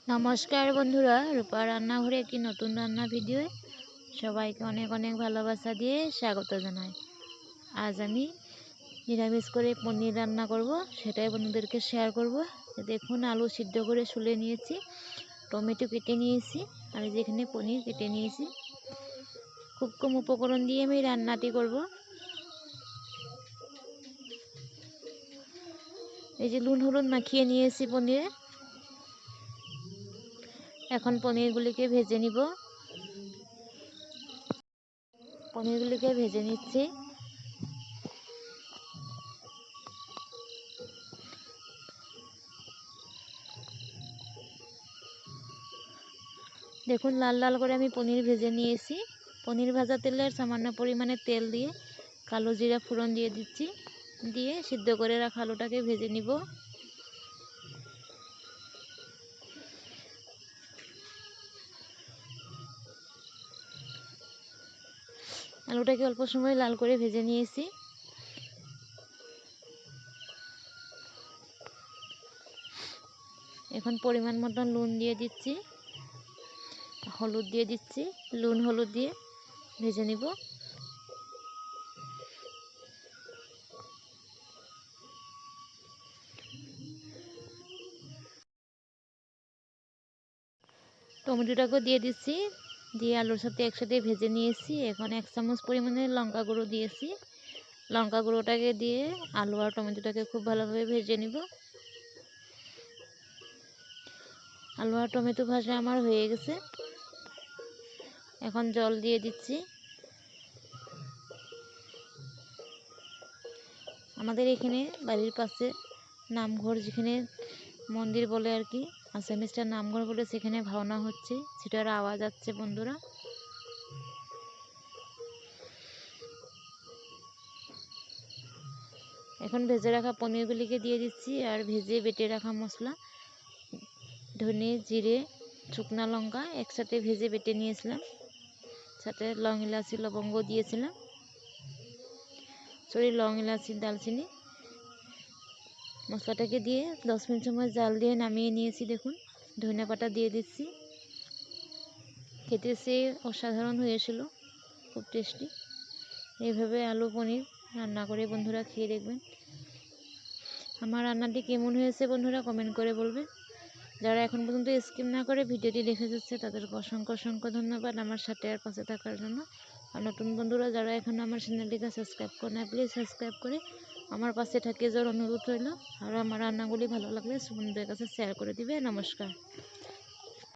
নমস্কার বন্ধুরা, রূপা রান্নাঘরে একটি নতুন রান্না ভিডিও সবাইকে অনেক অনেক ভালোবাসা দিয়ে স্বাগত জানাই। আজ আমি নিরামিষ করে পনির রান্না করব, সেটাই বন্ধুদেরকে শেয়ার করব। দেখুন, আলু সিদ্ধ করে শুলে নিয়েছি, টমেটো কেটে নিয়েছি, আর যেখানে পনির কেটে নিয়েছি। খুব কম উপকরণ দিয়ে আমি রান্নাটি করব। এই যে নুন হলুদ মাখিয়ে নিয়েছি পনিরে। এখন পনিরগুলিকে ভেজে নিব। পনিরগুলিকে ভেজে নিচ্ছি। দেখুন, লাল লাল করে আমি পনির ভেজে নিয়েছি। পনির ভাজা তেলের সামান্য পরিমাণে তেল দিয়ে কালো জিরা ফোড়ন দিয়ে দিচ্ছি, দিয়ে সিদ্ধ করে রাখা আলুটাকে ভেজে নিব। আলুটাকে অল্প সময় লাল করে ভেজে নিয়েছি। এখন পরিমাণ মতো নুন দিয়ে দিচ্ছি, হলুদ দিয়ে দিচ্ছি। নুন হলুদ দিয়ে ভেজে নিব। টমেটোটাকে দিয়ে দিচ্ছি, দিয়ে আলুর সাথে একসাথে ভেজে নিয়েছি। এখন 1 চামচ পরিমাণে লঙ্কা গুঁড়ো দিয়েছি। লঙ্কা গুঁড়োটাকে দিয়ে আলু আর টমেটোটাকে খুব ভালোভাবে ভেজে নিব। আলু আর টমেটো ভাজা আমার হয়ে গেছে। এখন জল দিয়ে দিচ্ছি। আমাদের এখানে বাড়ির পাশে নামঘর, যেখানে মন্দির বলে আর কি, আসামিসটা নামঘর বলে, সেখানে ভাওনা হচ্ছে, সেটার আওয়াজ আসছে বন্ধুরা। এখন ভেজে রাখা পনিরগুলিকে দিয়ে দিচ্ছি, আর ভেজে বেটে রাখা মশলা, ধনে জিরে শুকনো লঙ্কা একসাথে ভেজে বেটে নিয়েছিলাম, সাথে লং ইলাচি লবঙ্গ দিয়েছিলাম, লং ইলাচি দালচিনি। মশলাটাকে দিয়ে 10 মিনিট সময় জাল দিয়ে নামিয়ে নিয়েছি। দেখুন, ধনে পাতা দিয়ে দিচ্ছি। খেতে সে অসাধারণ হয়েছিল, খুব টেস্টি। এইভাবে আলু পনির রান্না করে বন্ধুরা খেয়ে দেখবেন। আমার রান্নাটি কেমন হয়েছে বন্ধুরা কমেন্ট করে বলবেন। যারা এখন পর্যন্ত স্কিপ না করে ভিডিওটি দেখে যাচ্ছে, তাদেরকে অসংখ্য অসংখ্য ধন্যবাদ আমার সাথে আর পাশে থাকার জন্য। আর নতুন বন্ধুরা যারা এখন আমার চ্যানেলটিকে সাবস্ক্রাইব করে না, প্লিজ সাবস্ক্রাইব করে আমার পাশে থাকিয়ে যাওয়ার অনুরোধ রইল। আর আমার রান্নাগুলি ভালো লাগলে বন্ধুদের কাছে শেয়ার করে দিবে। নমস্কার।